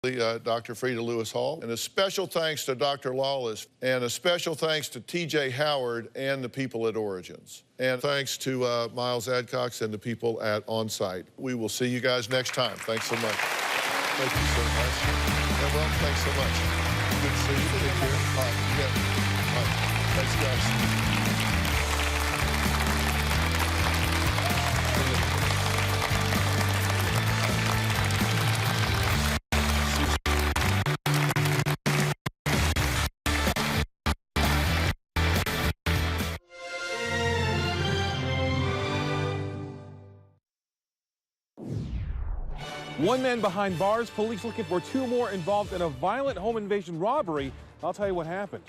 Dr. Frida Lewis Hall. And a special thanks to Dr. Lawless, and a special thanks to TJ Howard and the people at Origins. And thanks to Miles Adcox and the people at OnSite. We will see you guys next time. Thanks so much. Thank you so much. And well, thanks so much. Good to see you. Take care. Bye. Yeah. Bye. Thanks, guys. One man behind bars, police looking for two more involved in a violent home invasion robbery. I'll tell you what happened.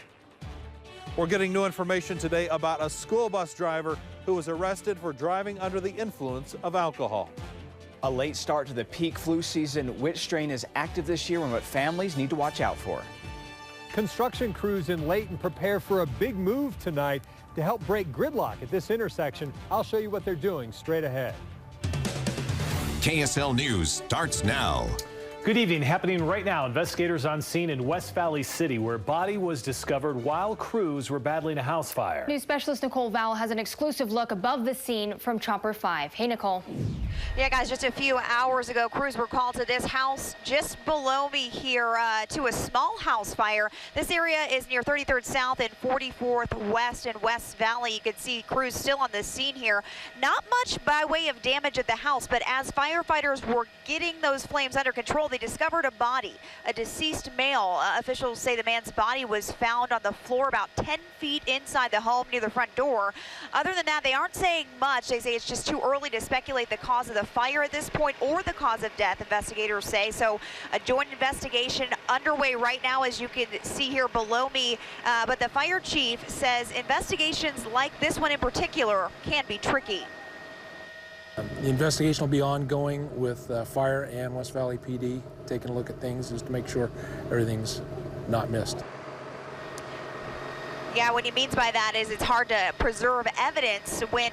We're getting new information today about a school bus driver who was arrested for driving under the influence of alcohol. A late start to the peak flu season. Which strain is active this year and what families need to watch out for? Construction crews in Layton prepare for a big move tonight to help break gridlock at this intersection. I'll show you what they're doing straight ahead. KSL News starts now. Good evening. Happening right now. Investigators on scene in West Valley City, where a body was discovered while crews were battling a house fire. News specialist Nicole Vowell has an exclusive look above the scene from Chopper 5. Hey, Nicole. Yeah, guys, just a few hours ago, crews were called to this house just below me here to a small house fire. This area is near 33rd South and 44th West in West Valley. You can see crews still on the scene here. Not much by way of damage at the house, but as firefighters were getting those flames under control, they discovered a body, a deceased male. Officials say the man's body was found on the floor about 10 feet inside the home near the front door. Other than that, they aren't saying much. They say it's just too early to speculate the cause of the fire at this point or the cause of death, investigators say. So a joint investigation underway right now, as you can see here below me. But the fire chief says investigations like this one in particular can be tricky. The investigation will be ongoing with Fire and West Valley PD, taking a look at things just to make sure everything's not missed. Yeah, what he means by that is it's hard to preserve evidence when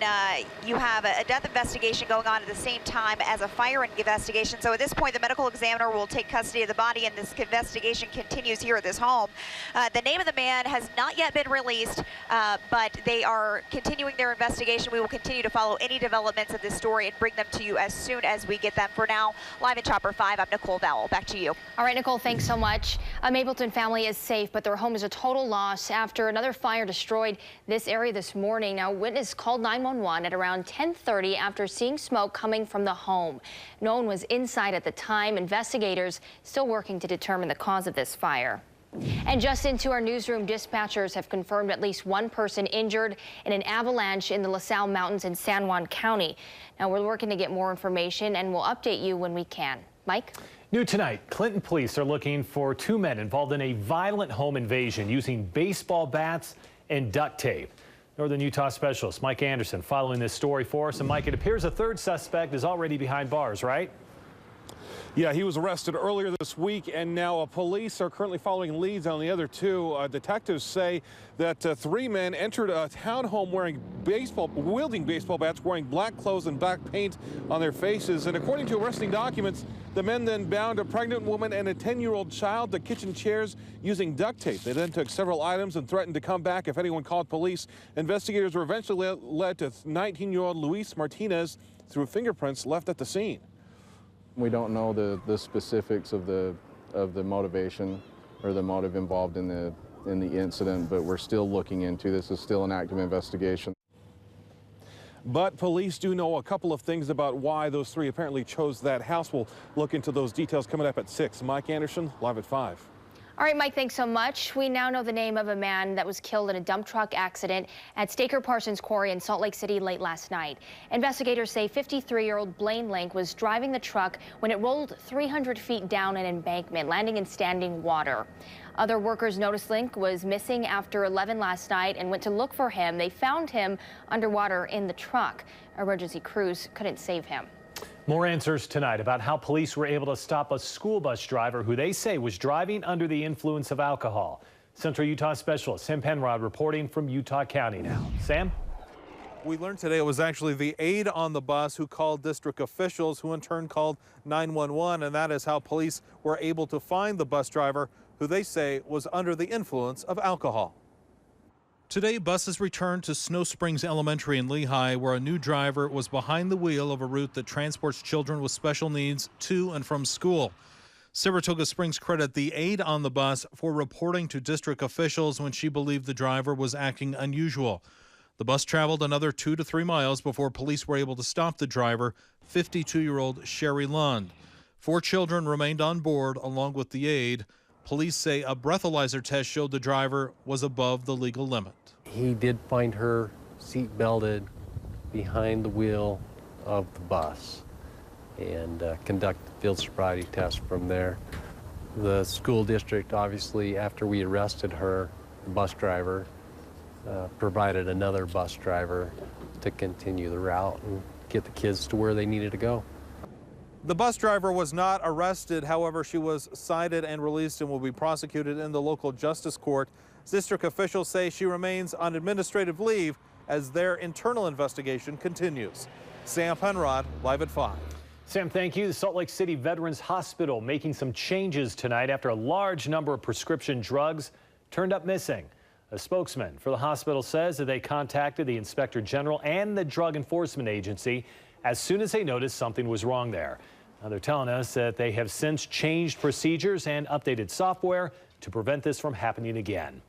you have a death investigation going on at the same time as a fire investigation. So at this point, the medical examiner will take custody of the body, and this investigation continues here at this home. The name of the man has not yet been released, but they are continuing their investigation. We will continue to follow any developments of this story and bring them to you as soon as we get them. For now, live in Chopper 5, I'm Nicole Vowell. Back to you. All right, Nicole, thanks so much. A Mapleton family is safe, but their home is a total loss after another fire destroyed this area this morning. Now, witness called 911 at around 10:30 after seeing smoke coming from the home. No one was inside at the time. Investigators still working to determine the cause of this fire. And just into our newsroom, dispatchers have confirmed at least one person injured in an avalanche in the LaSalle Mountains in San Juan County. Now, we're working to get more information, and we'll update you when we can. Mike? New tonight, Clinton police are looking for two men involved in a violent home invasion using baseball bats and duct tape. Northern Utah specialist Mike Anderson following this story for us. And Mike, it appears a third suspect is already behind bars, right? Yeah, he was arrested earlier this week, and now police are currently following leads on the other two. Detectives say that three men entered a townhome wielding baseball bats, wearing black clothes and black paint on their faces. And according to arresting documents, the men then bound a pregnant woman and a 10-year-old child to kitchen chairs using duct tape. They then took several items and threatened to come back if anyone called police. Investigators were eventually led to 19-year-old Luis Martinez through fingerprints left at the scene. We don't know the specifics of the motivation or the motive involved in the incident, but we're still looking into this. It's still an active investigation. But police do know a couple of things about why those three apparently chose that house. We'll look into those details coming up at 6. Mike Anderson, live at 5. All right, Mike, thanks so much. We now know the name of a man that was killed in a dump truck accident at Staker Parsons Quarry in Salt Lake City late last night. Investigators say 53-year-old Blaine Link was driving the truck when it rolled 300 feet down an embankment, landing in standing water. Other workers noticed Link was missing after 11 last night and went to look for him. They found him underwater in the truck. Emergency crews couldn't save him. More answers tonight about how police were able to stop a school bus driver who they say was driving under the influence of alcohol. Central Utah specialist Sam Penrod reporting from Utah County now. Sam? We learned today it was actually the aide on the bus who called district officials, who in turn called 911, and that is how police were able to find the bus driver, who they say was under the influence of alcohol. Today, buses returned to Snow Springs Elementary in Lehigh, where a new driver was behind the wheel of a route that transports children with special needs to and from school. Saratoga Springs credit the aide on the bus for reporting to district officials when she believed the driver was acting unusual. The bus traveled another 2 to 3 miles before police were able to stop the driver, 52-year-old Sherry Lund. 4 children remained on board along with the aide. Police say a breathalyzer test showed the driver was above the legal limit. He did find her seat belted behind the wheel of the bus and conduct the field sobriety test from there. The school district, obviously, after we arrested her, the bus driver, provided another bus driver to continue the route and get the kids to where they needed to go. The bus driver was not arrested. However, she was cited and released and will be prosecuted in the local justice court. District officials say she remains on administrative leave as their internal investigation continues. Sam Penrod, live at 5. Sam, thank you. The Salt Lake City Veterans Hospital making some changes tonight after a large number of prescription drugs turned up missing. A spokesman for the hospital says that they contacted the Inspector General and the Drug Enforcement Agency as soon as they noticed something was wrong there. Now, they're telling us that they have since changed procedures and updated software to prevent this from happening again.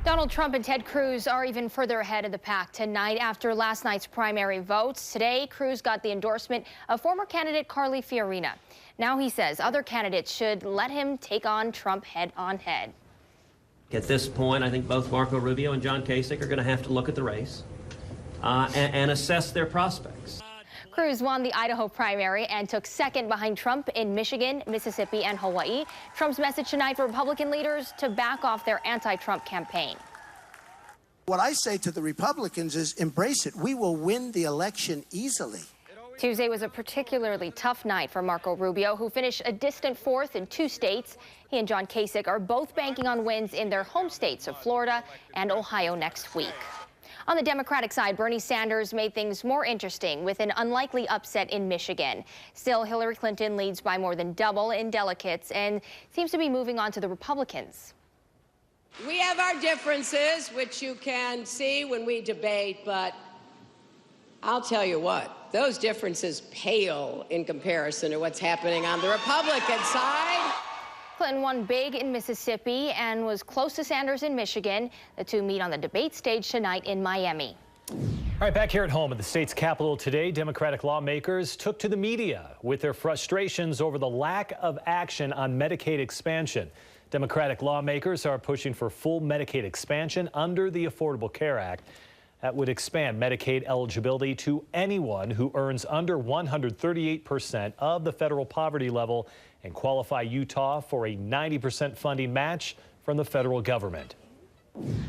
Donald Trump and Ted Cruz are even further ahead of the pack tonight after last night's primary votes. Today, Cruz got the endorsement of former candidate Carly Fiorina. Now he says other candidates should let him take on Trump head-on-head. At this point, I think both Marco Rubio and John Kasich are going to have to look at the race and assess their prospects. Cruz won the Idaho primary and took second behind Trump in Michigan, Mississippi, and Hawaii. Trump's message tonight for Republican leaders to back off their anti-Trump campaign. What I say to the Republicans is embrace it. We will win the election easily. Tuesday was a particularly tough night for Marco Rubio, who finished a distant 4th in 2 states. He and John Kasich are both banking on wins in their home states of Florida and Ohio next week. On the Democratic side, Bernie Sanders made things more interesting with an unlikely upset in Michigan. Still, Hillary Clinton leads by more than double in delegates and seems to be moving on to the Republicans. We have our differences, which you can see when we debate, but I'll tell you what, those differences pale in comparison to what's happening on the Republican side. Clinton won big in Mississippi and was close to Sanders in Michigan. The two meet on the debate stage tonight in Miami. All right, back here at home at the state's capital today, Democratic lawmakers took to the media with their frustrations over the lack of action on Medicaid expansion. Democratic lawmakers are pushing for full Medicaid expansion under the Affordable Care Act. That would expand Medicaid eligibility to anyone who earns under 138% of the federal poverty level and qualify Utah for a 90% funding match from the federal government.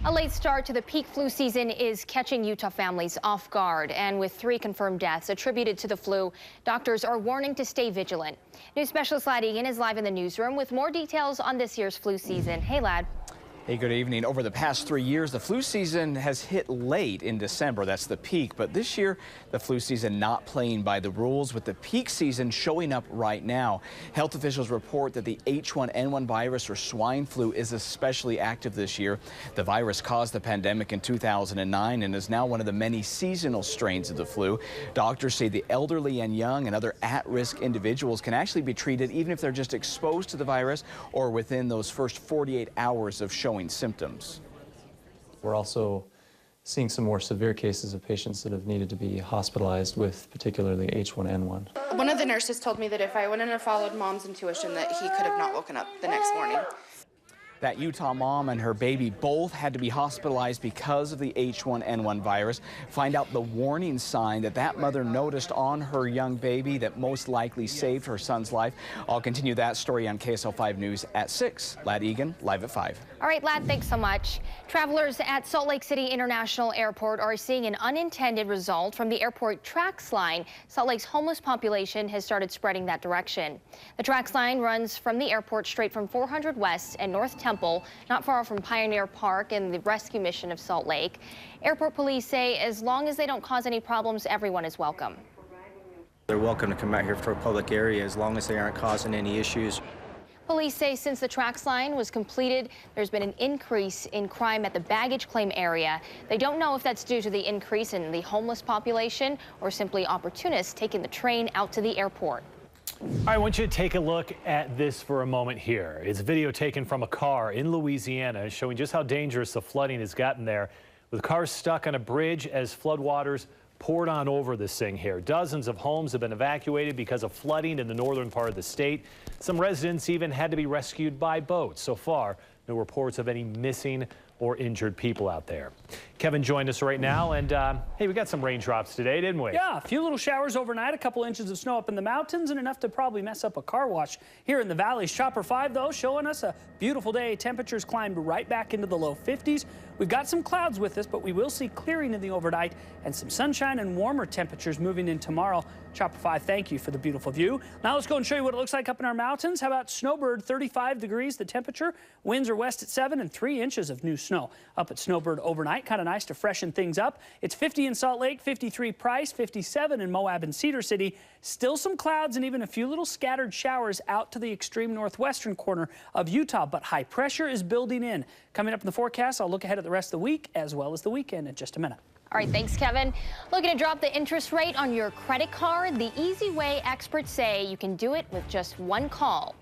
A late start to the peak flu season is catching Utah families off guard, and with 3 confirmed deaths attributed to the flu, doctors are warning to stay vigilant. News specialist Lad Egan is live in the newsroom with more details on this year's flu season. Hey, Lad. Hey, good evening. Over the past 3 years, the flu season has hit late in December. That's the peak. But this year, the flu season not playing by the rules, with the peak season showing up right now. Health officials report that the H1N1 virus, or swine flu, is especially active this year. The virus caused the pandemic in 2009 and is now one of the many seasonal strains of the flu. Doctors say the elderly and young and other at-risk individuals can actually be treated even if they're just exposed to the virus or within those first 48 hours of showing symptoms. We're also seeing some more severe cases of patients that have needed to be hospitalized with particularly H1N1. One of the nurses told me that if I wouldn't have followed Mom's intuition that he could have not woken up the next morning. That Utah mom and her baby both had to be hospitalized because of the H1N1 virus. Find out the warning sign that mother noticed on her young baby that most likely saved her son's life. I'll continue that story on KSL 5 News at 6. Lad Egan, live at 5. All right, Lad, thanks so much. Travelers at Salt Lake City International Airport are seeing an unintended result from the airport TRAX line. Salt Lake's homeless population has started spreading that direction. The TRAX line runs from the airport straight from 400 West and North Town Temple, not far from Pioneer Park and the rescue mission of Salt Lake. Airport police say as long as they don't cause any problems, everyone is welcome. They're welcome to come out here for a public area as long as they aren't causing any issues. Police say since the tracks line was completed, there's been an increase in crime at the baggage claim area. They don't know if that's due to the increase in the homeless population or simply opportunists taking the train out to the airport. All right, I want you to take a look at this for a moment here. It's video taken from a car in Louisiana showing just how dangerous the flooding has gotten there, with cars stuck on a bridge as floodwaters poured on over this thing here. Dozens of homes have been evacuated because of flooding in the northern part of the state. Some residents even had to be rescued by boat. So far, no reports of any missing or injured people out there. Kevin joined us right now, and hey, we got some raindrops today, didn't we? Yeah, a few little showers overnight, a couple inches of snow up in the mountains, and enough to probably mess up a car wash here in the valleys. Chopper 5, though, showing us a beautiful day. Temperatures climbed right back into the low 50s. We've got some clouds with us, but we will see clearing in the overnight and some sunshine and warmer temperatures moving in tomorrow. Chopper 5, thank you for the beautiful view. Now let's go and show you what it looks like up in our mountains. How about Snowbird, 35 degrees the temperature. Winds are west at 7 and 3 inches of new snow up at Snowbird overnight. Kind of nice to freshen things up. It's 50 in Salt Lake, 53 Price, 57 in Moab and Cedar City. Still some clouds and even a few little scattered showers out to the extreme northwestern corner of Utah, but high pressure is building in. Coming up in the forecast, I'll look ahead at the rest of the week as well as the weekend in just a minute. All right, thanks, Kevin. Looking to drop the interest rate on your credit card? The easy way experts say you can do it with just one call.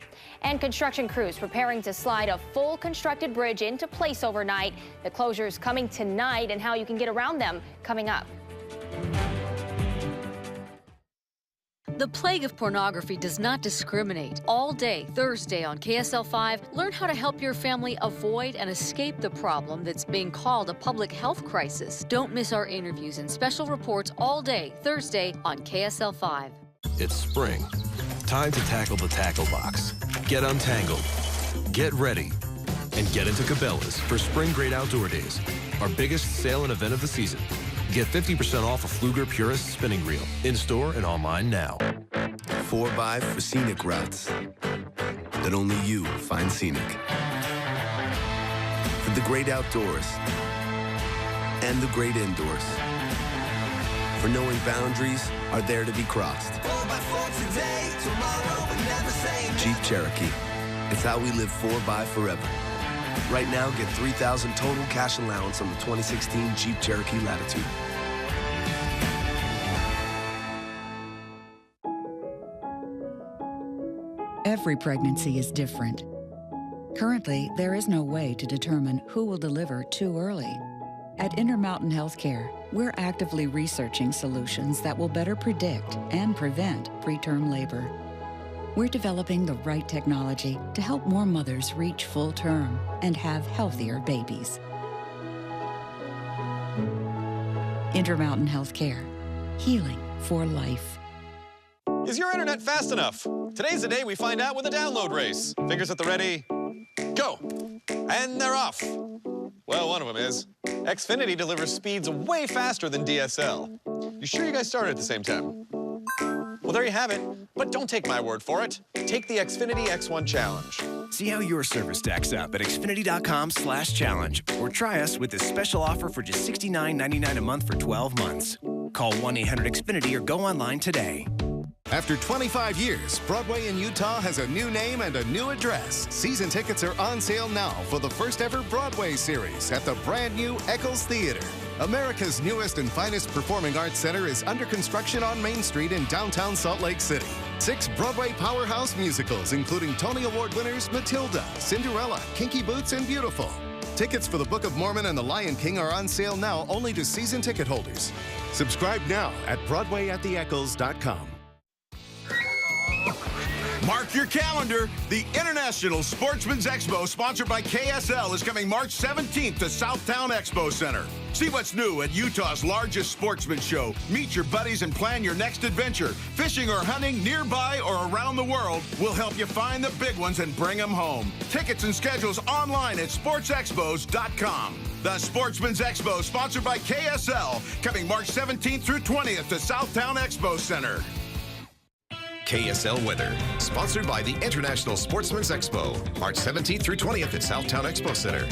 And construction crews preparing to slide a full constructed bridge into place overnight. The closure is coming tonight and how you can get around them coming up. The plague of pornography does not discriminate. All day, Thursday on KSL 5, learn how to help your family avoid and escape the problem that's being called a public health crisis. Don't miss our interviews and special reports all day, Thursday on KSL 5. It's spring. Time to tackle the tackle box. Get untangled, get ready, and get into Cabela's for Spring Great Outdoor Days, our biggest sale and event of the season. Get 50% off a Fluger Purist spinning reel, in-store and online now. 4x for scenic routes that only you find scenic. For the great outdoors and the great indoors. For knowing boundaries are there to be crossed. 4x4 today, tomorrow, but never same. Jeep Cherokee. It's how we live 4x forever. Right now, get $3,000 total cash allowance on the 2016 Jeep Cherokee Latitude. Every pregnancy is different. Currently, there is no way to determine who will deliver too early. At Intermountain Healthcare, we're actively researching solutions that will better predict and prevent preterm labor. We're developing the right technology to help more mothers reach full term and have healthier babies. Intermountain Healthcare, healing for life. Is your internet fast enough? Today's the day we find out with a download race. Fingers at the ready, go. And they're off. Well, one of them is. Xfinity delivers speeds way faster than DSL. You sure you guys started at the same time? Well, there you have it. But don't take my word for it. Take the Xfinity X1 Challenge. See how your service stacks up at Xfinity.com/challenge. Or try us with this special offer for just $69.99 a month for 12 months. Call 1-800-XFINITY or go online today. After 25 years, Broadway in Utah has a new name and a new address. Season tickets are on sale now for the first ever Broadway series at the brand new Eccles Theater. America's newest and finest performing arts center is under construction on Main Street in downtown Salt Lake City. 6 Broadway powerhouse musicals, including Tony Award winners Matilda, Cinderella, Kinky Boots, and Beautiful. Tickets for the Book of Mormon and The Lion King are on sale now only to season ticket holders. Subscribe now at BroadwayAtTheEccles.com. Mark your calendar. The International Sportsman's Expo, sponsored by KSL, is coming March 17th to Southtown Expo Center. See what's new at Utah's largest sportsman show. Meet your buddies and plan your next adventure. Fishing or hunting nearby or around the world will help you find the big ones and bring them home. Tickets and schedules online at sportsexpos.com. The Sportsman's Expo, sponsored by KSL, coming March 17th through 20th to Southtown Expo Center. KSL weather. Sponsored by the International Sportsman's Expo. March 17th through 20th at Southtown Expo Center.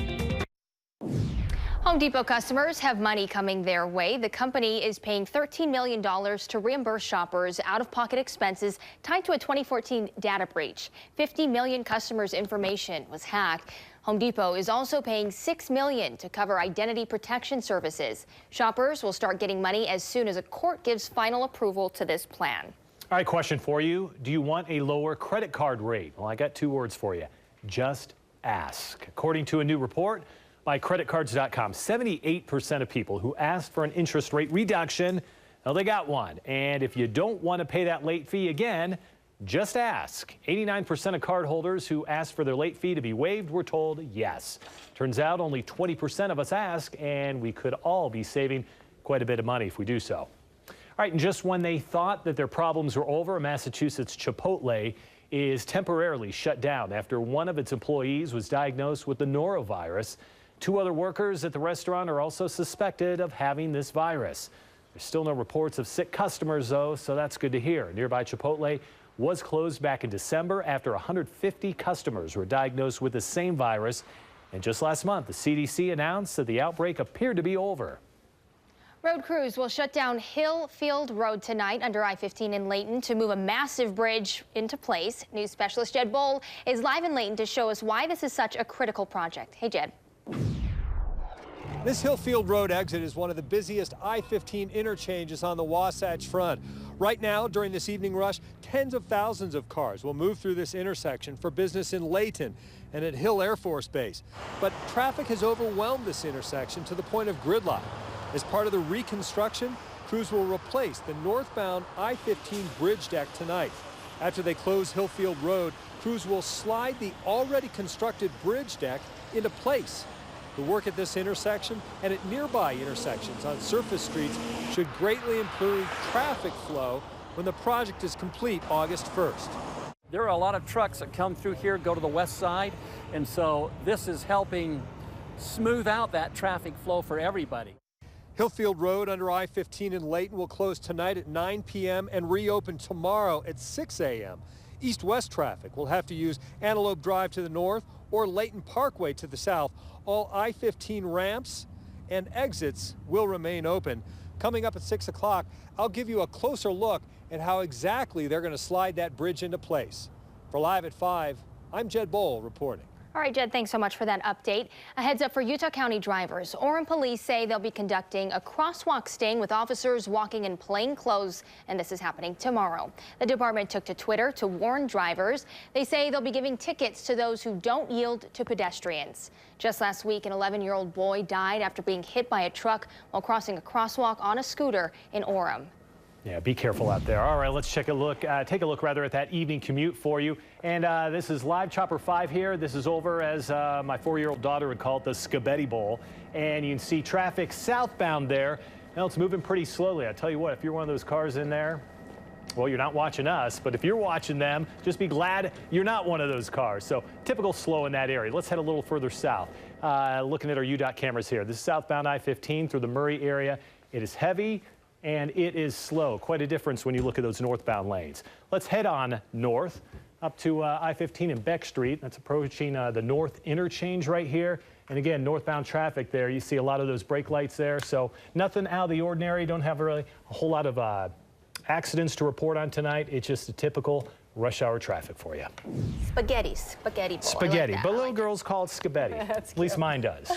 Home Depot customers have money coming their way. The company is paying $13 million to reimburse shoppers out-of-pocket expenses tied to a 2014 data breach. 50 million customers' information was hacked. Home Depot is also paying $6 million to cover identity protection services. Shoppers will start getting money as soon as a court gives final approval to this plan. All right, question for you. Do you want a lower credit card rate? Well, I got two words for you. Just ask. According to a new report by creditcards.com, 78% of people who asked for an interest rate reduction, well, they got one. And if you don't want to pay that late fee again, just ask. 89% of cardholders who asked for their late fee to be waived were told yes. Turns out only 20% of us ask, and we could all be saving quite a bit of money if we do so. All right, and just when they thought that their problems were over, Massachusetts Chipotle is temporarily shut down after one of its employees was diagnosed with the norovirus. 2 other workers at the restaurant are also suspected of having this virus. There's still no reports of sick customers, though, so that's good to hear. Nearby Chipotle was closed back in December after 150 customers were diagnosed with the same virus. And just last month, the CDC announced that the outbreak appeared to be over. Road crews will shut down Hill Field Road tonight under I-15 in Layton to move a massive bridge into place. News specialist Jed Boll is live in Layton to show us why this is such a critical project. Hey, Jed. This Hillfield Road exit is one of the busiest I-15 interchanges on the Wasatch Front. Right now, during this evening rush, tens of thousands of cars will move through this intersection for business in Layton and at Hill Air Force Base. But traffic has overwhelmed this intersection to the point of gridlock. As part of the reconstruction, crews will replace the northbound I-15 bridge deck tonight. After they close Hillfield Road, crews will slide the already constructed bridge deck into place. The work at this intersection and at nearby intersections on surface streets should greatly improve traffic flow when the project is complete August 1st. There are a lot of trucks that come through here, go to the west side, and so this is helping smooth out that traffic flow for everybody. Hillfield Road under I-15 in Layton will close tonight at 9 p.m. and reopen tomorrow at 6 a.m. East-west traffic will have to use Antelope Drive to the north or Layton Parkway to the south. All I-15 ramps and exits will remain open. Coming up at 6 o'clock, I'll give you a closer look at how exactly they're going to slide that bridge into place. For Live at 5, I'm Jed Boll reporting. All right, Jed, thanks so much for that update. A heads up for Utah County drivers. Orem police say they'll be conducting a crosswalk sting with officers walking in plain clothes, and this is happening tomorrow. The department took to Twitter to warn drivers. They say they'll be giving tickets to those who don't yield to pedestrians. Just last week, an 11-year-old boy died after being hit by a truck while crossing a crosswalk on a scooter in Orem. Yeah, be careful out there. All right, let's take a look at that evening commute for you. And this is Live Chopper 5 here. This is over, as my 4-year-old daughter would call it, the Spaghetti Bowl. And you can see traffic southbound there. Now it's moving pretty slowly. I tell you what, if you're one of those cars in there, well, you're not watching us, but if you're watching them, just be glad you're not one of those cars. So typical slow in that area. Let's head a little further south. Looking at our UDOT cameras here. This is southbound I-15 through the Murray area. It is heavy and it is slow. Quite a difference when you look at those northbound lanes. Let's head on north up to I-15 and Beck Street. That's approaching the north interchange right here. And again, northbound traffic there. You see a lot of those brake lights there. So nothing out of the ordinary. Don't have really a whole lot of accidents to report on tonight. It's just a typical rush hour traffic for you. Spaghetti bowl. Spaghetti, like but little girls call it spaghetti. At least mine does.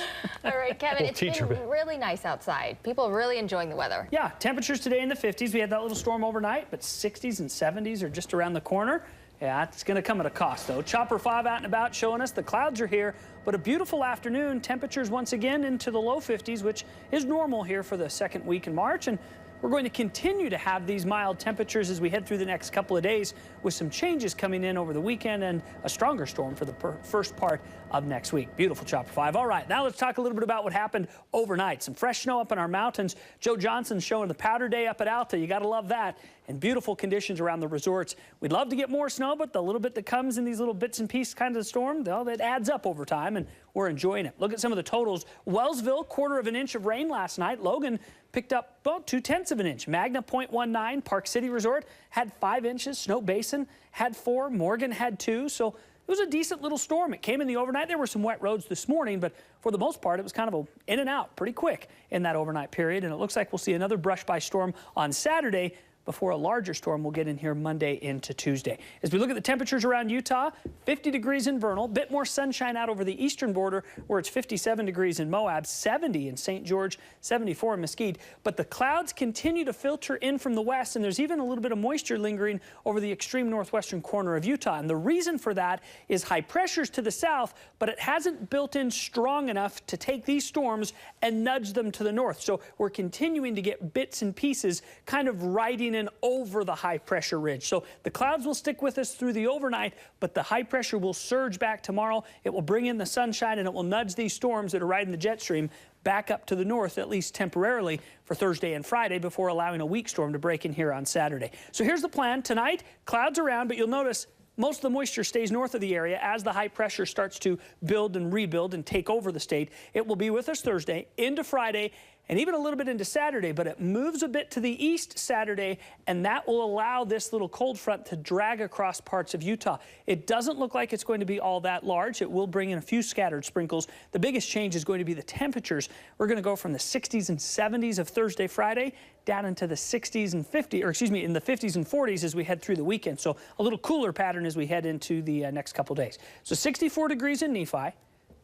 All right, Kevin, it's been really nice outside. People are really enjoying the weather. Yeah, temperatures today in the 50s. We had that little storm overnight, but 60s and 70s are just around the corner. Yeah, it's going to come at a cost, though. Chopper 5 out and about showing us the clouds are here, but a beautiful afternoon. Temperatures once again into the low 50s, which is normal here for the second week in March. And we're going to continue to have these mild temperatures as we head through the next couple of days, with some changes coming in over the weekend and a stronger storm for the first part of next week. Beautiful Chopper 5. All right, now let's talk a little bit about what happened overnight. Some fresh snow up in our mountains. Joe Johnson's showing the powder day up at Alta. You got to love that. and beautiful conditions around the resorts. We'd love to get more snow, but the little bit that comes in these little bits and pieces kind of storm, well, that adds up over time, and we're enjoying it. Look at some of the totals. Wellsville, 1/4 of an inch of rain last night. Logan picked up about 2/10 of an inch. Magna, 0.19. Park City Resort had 5 inches. Snow Basin had 4. Morgan had 2. So it was a decent little storm. It came in the overnight. There were some wet roads this morning, but for the most part, it was kind of in and out pretty quick in that overnight period. And it looks like we'll see another brush by storm on Saturday before a larger storm will get in here Monday into Tuesday. As we look at the temperatures around Utah, 50 degrees in Vernal, bit more sunshine out over the eastern border where it's 57 degrees in Moab, 70 in St. George, 74 in Mesquite. But the clouds continue to filter in from the west, and there's even a little bit of moisture lingering over the extreme northwestern corner of Utah. And the reason for that is high pressures to the south, but it hasn't built in strong enough to take these storms and nudge them to the north. So we're continuing to get bits and pieces kind of riding in over the high pressure ridge. So the clouds will stick with us through the overnight, but the high pressure will surge back tomorrow. It will bring in the sunshine, and it will nudge these storms that are riding the jet stream back up to the north, at least temporarily, for Thursday and Friday before allowing a weak storm to break in here on Saturday. So here's the plan. Tonight, clouds around, but you'll notice most of the moisture stays north of the area as the high pressure starts to build and rebuild and take over the state. It will be with us Thursday into Friday and even a little bit into Saturday, but it moves a bit to the east Saturday, and that will allow this little cold front to drag across parts of Utah. It doesn't look like it's going to be all that large. It will bring in a few scattered sprinkles. The biggest change is going to be the temperatures. We're going to go from the 60s and 70s of Thursday, Friday, down into the 60s and 50s, or excuse me, in the 50s and 40s as we head through the weekend. So a little cooler pattern as we head into the next couple days. So 64 degrees in Nephi,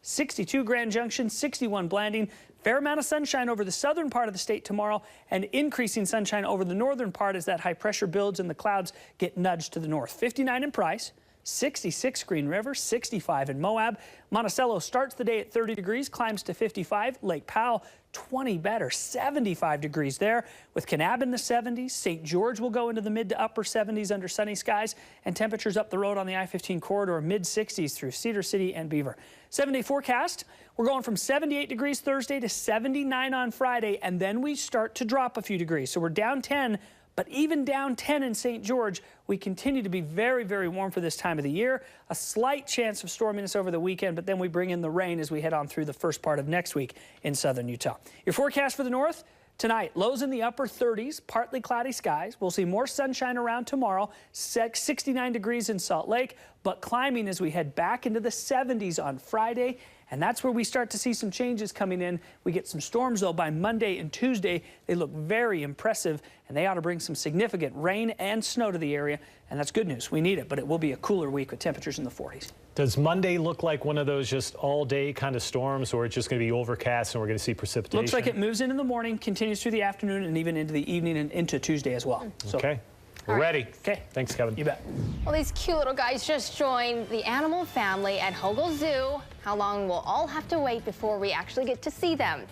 62 Grand Junction, 61 Blanding. Fair amount of sunshine over the southern part of the state tomorrow, and increasing sunshine over the northern part as that high pressure builds and the clouds get nudged to the north. 59 in Price, 66 Green River, 65 in Moab. Monticello starts the day at 30 degrees, climbs to 55. Lake Powell, 20 better, 75 degrees there. With Kanab in the 70s, St. George will go into the mid to upper 70s under sunny skies, and temperatures up the road on the I-15 corridor mid 60s through Cedar City and Beaver. 7-day forecast, we're going from 78 degrees Thursday to 79 on Friday, and then we start to drop a few degrees. So we're down 10, but even down 10 in St. George, we continue to be very, very warm for this time of the year. A slight chance of storminess over the weekend, but then we bring in the rain as we head on through the first part of next week in southern Utah. Your forecast for the north? Tonight, lows in the upper 30s, partly cloudy skies. We'll see more sunshine around tomorrow, 69 degrees in Salt Lake, but climbing as we head back into the 70s on Friday. And that's where we start to see some changes coming in. We get some storms, though, by Monday and Tuesday. They look very impressive, and they ought to bring some significant rain and snow to the area. And that's good news. We need it, but it will be a cooler week with temperatures in the 40s. Does Monday look like one of those just all-day kind of storms, or it's just going to be overcast and we're going to see precipitation? Looks like it moves in the morning, continues through the afternoon, and even into the evening and into Tuesday as well. Okay. We're ready. Okay. Thanks, Kevin. You bet. Well, these cute little guys just joined the animal family at Hogle Zoo. How long we'll all have to wait before we actually get to see them?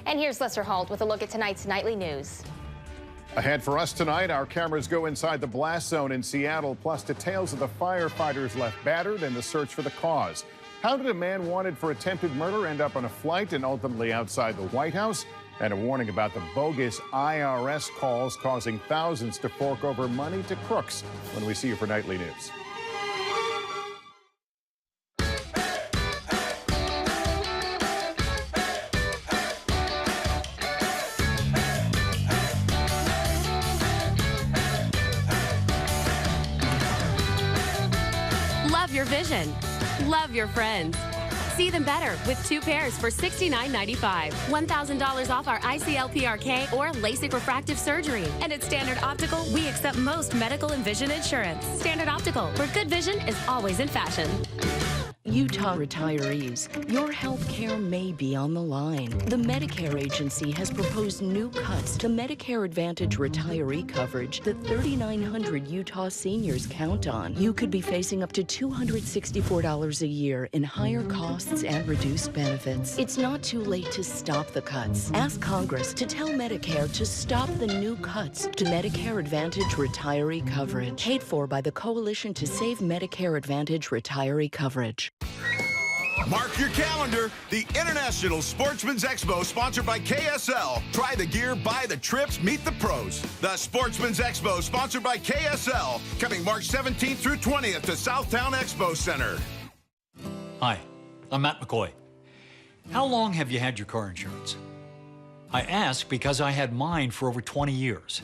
And here's Lester Holt with a look at tonight's nightly news. Ahead for us tonight, our cameras go inside the blast zone in Seattle, plus details of the firefighters left battered and the search for the cause. How did a man wanted for attempted murder end up on a flight and ultimately outside the White House? And a warning about the bogus IRS calls causing thousands to fork over money to crooks when we see you for nightly news. Love your vision. Love your friends. See them better with 2 pairs for $69.95. $1,000 off our ICL PRK or LASIK refractive surgery. And at Standard Optical, we accept most medical and vision insurance. Standard Optical, where good vision is always in fashion. Utah retirees, your health care may be on the line. The Medicare agency has proposed new cuts to Medicare Advantage retiree coverage that 3,900 Utah seniors count on. You could be facing up to $264 a year in higher costs and reduced benefits. It's not too late to stop the cuts. Ask Congress to tell Medicare to stop the new cuts to Medicare Advantage retiree coverage. Paid for by the Coalition to Save Medicare Advantage retiree coverage. Mark your calendar. The International Sportsman's Expo, sponsored by KSL. Try the gear, buy the trips, meet the pros. The Sportsman's Expo, sponsored by KSL. Coming March 17th through 20th to Southtown Expo Center. Hi, I'm Matt McCoy. How long have you had your car insurance? I ask because I had mine for over 20 years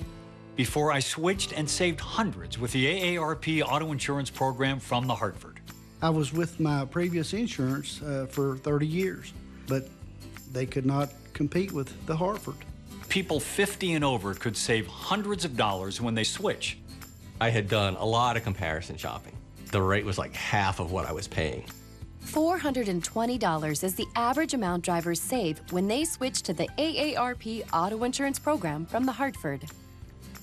before I switched and saved hundreds with the AARP auto insurance program from the Hartford. I was with my previous insurance for 30 years, but they could not compete with the Hartford. People 50 and over could save hundreds of dollars when they switch. I had done a lot of comparison shopping. The rate was like half of what I was paying. $420 is the average amount drivers save when they switch to the AARP auto insurance program from the Hartford.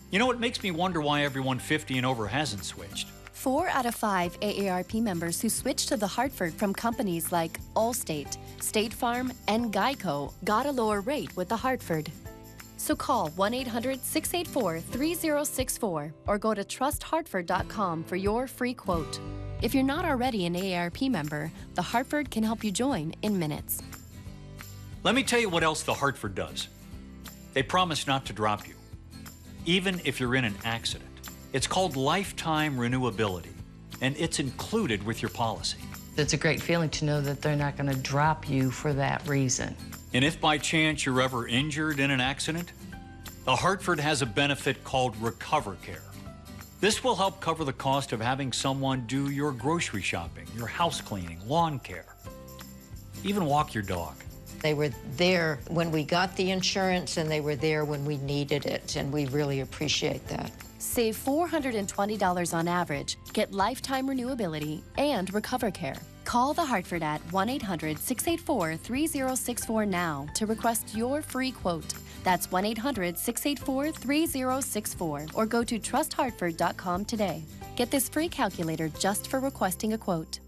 You know, it makes me wonder why everyone 50 and over hasn't switched. 4 out of 5 AARP members who switched to the Hartford from companies like Allstate, State Farm, and Geico got a lower rate with the Hartford. So call 1-800-684-3064 or go to trusthartford.com for your free quote. If you're not already an AARP member, the Hartford can help you join in minutes. Let me tell you what else the Hartford does. They promise not to drop you, even if you're in an accident. It's called lifetime renewability, and it's included with your policy. It's a great feeling to know that they're not going to drop you for that reason. And if by chance you're ever injured in an accident, the Hartford has a benefit called Recover Care. This will help cover the cost of having someone do your grocery shopping, your house cleaning, lawn care, even walk your dog. They were there when we got the insurance, and they were there when we needed it, and we really appreciate that. Save $420 on average, get lifetime renewability, and Recover Care. Call the Hartford at 1-800-684-3064 now to request your free quote. That's 1-800-684-3064 or go to trusthartford.com today. Get this free calculator just for requesting a quote.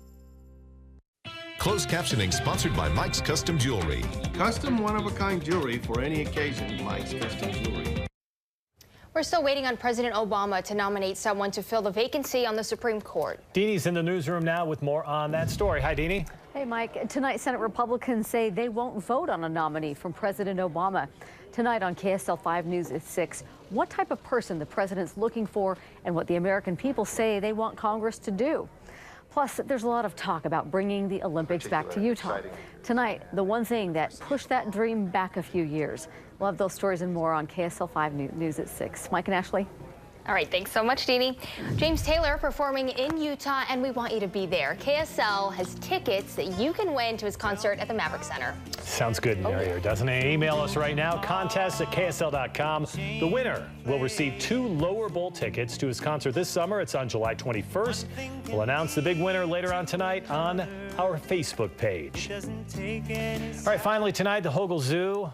Closed captioning sponsored by Mike's Custom Jewelry. Custom one-of-a-kind jewelry for any occasion. Mike's Custom Jewelry. We're still waiting on President Obama to nominate someone to fill the vacancy on the Supreme Court. Deanie's in the newsroom now with more on that story. Hi, Deanie. Hey, Mike. Tonight, Senate Republicans say they won't vote on a nominee from President Obama. Tonight on KSL 5 News at 6, what type of person the president's looking for and what the American people say they want Congress to do. Plus, there's a lot of talk about bringing the Olympics back to Utah. Tonight, the one thing that pushed that dream back a few years. We'll have those stories and more on KSL 5 News at 6. Mike and Ashley. All right, thanks so much, Deanie. James Taylor performing in Utah, and we want you to be there. KSL has tickets that you can win to his concert at the Maverick Center. Sounds good in your ear, doesn't it? Email us right now, contest@ksl.com. The winner will receive 2 Lower Bowl tickets to his concert this summer. It's on July 21st. We'll announce the big winner later on tonight on our Facebook page. All right, finally tonight, the Hogle Zoo.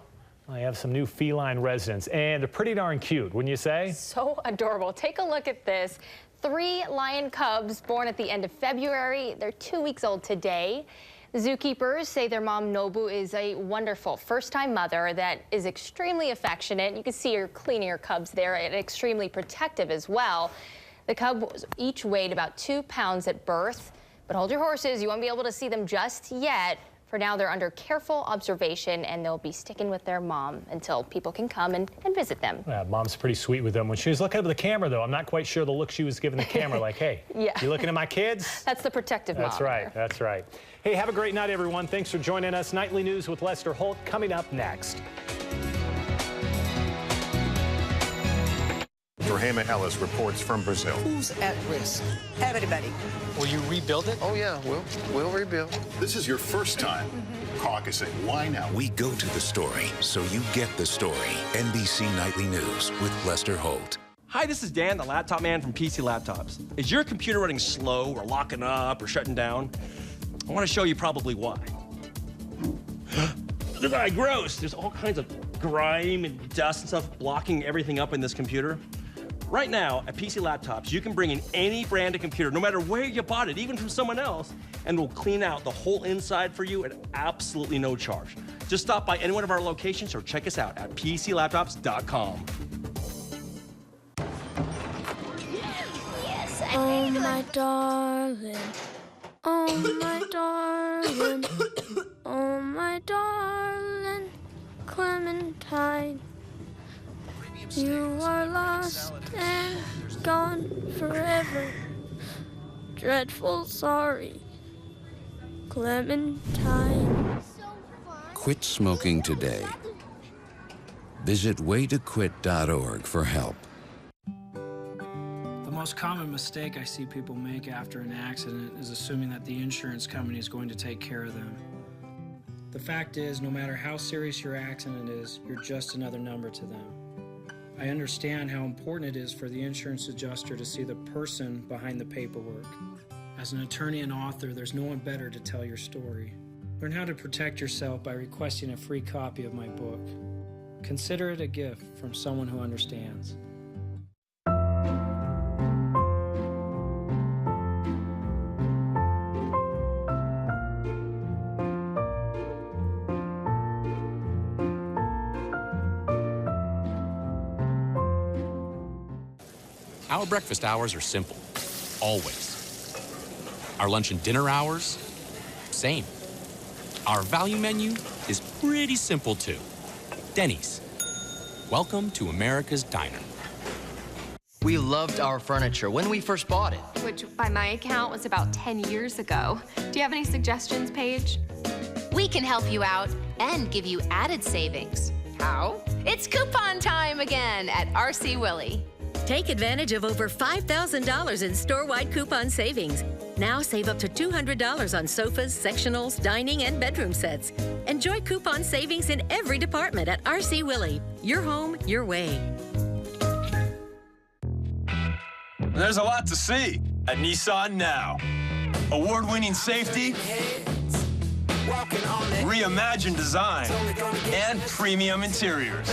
I have some new feline residents, and they're pretty darn cute, wouldn't you say? So adorable. Take a look at this. 3 lion cubs born at the end of February. They're 2 weeks old today. The zookeepers say their mom, Nobu, is a wonderful first-time mother that is extremely affectionate. You can see her cleaning her cubs there, and extremely protective as well. The cubs each weighed about 2 pounds at birth. But hold your horses. You won't be able to see them just yet. For now, they're under careful observation, and they'll be sticking with their mom until people can come and visit them. Yeah, Mom's pretty sweet with them. When she was looking up at the camera, though, I'm not quite sure the look she was giving the camera, like, hey, yeah. You looking at my kids? That's the protective mom. That's right. That's right. Hey, have a great night, everyone. Thanks for joining us. Nightly News with Lester Holt coming up next. Rahema Ellis reports from Brazil. Who's at risk? Everybody. Will you rebuild it? Oh, yeah, we'll rebuild. This is your first time caucusing. Why now? We go to the story, so you get the story. NBC Nightly News with Lester Holt. Hi, this is Dan, the laptop man from PC Laptops. Is your computer running slow or locking up or shutting down? I want to show you probably why. Look at that, gross. There's all kinds of grime and dust and stuff blocking everything up in this computer. Right now, at PC Laptops, you can bring in any brand of computer, no matter where you bought it, even from someone else, and we'll clean out the whole inside for you at absolutely no charge. Just stop by any one of our locations or check us out at PCLaptops.com. Oh, my darling. Oh, my darling. gone. Oh, my darling Clementine, you are lost and gone forever. Dreadful sorry, Clementine. Quit smoking today. Visit waytoquit.org for help. The most common mistake I see people make after an accident is assuming that the insurance company is going to take care of them. The fact is, no matter how serious your accident is, you're just another number to them. I understand how important it is for the insurance adjuster to see the person behind the paperwork. As an attorney and author, there's no one better to tell your story. Learn how to protect yourself by requesting a free copy of my book. Consider it a gift from someone who understands. Our breakfast hours are simple, always. Our lunch and dinner hours, same. Our value menu is pretty simple too. Denny's. Welcome to America's Diner. We loved our furniture when we first bought it. Which, by my account, was about 10 years ago. Do you have any suggestions, Paige? We can help you out and give you added savings. How? It's coupon time again at RC Willey. Take advantage of over $5,000 in store-wide coupon savings. Now save up to $200 on sofas, sectionals, dining, and bedroom sets. Enjoy coupon savings in every department at RC Willey. Your home, your way. There's a lot to see at Nissan Now. Award-winning safety, reimagined design, and premium interiors.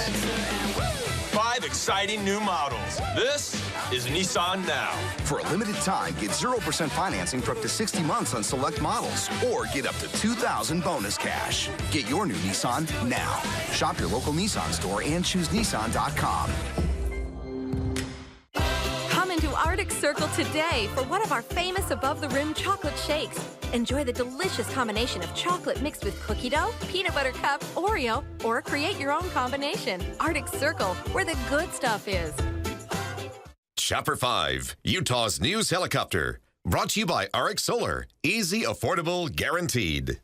5 exciting new models. This is Nissan Now. For a limited time, get 0% financing for up to 60 months on select models, or get up to $2,000 bonus cash. Get your new Nissan now. Shop your local Nissan store and choose Nissan.com. Come into Arctic Circle today for one of our famous above-the-rim chocolate shakes. Enjoy the delicious combination of chocolate mixed with cookie dough, peanut butter cup, Oreo, or create your own combination. Arctic Circle, where the good stuff is. Chopper 5, Utah's news helicopter. Brought to you by RX Solar. Easy, affordable, guaranteed.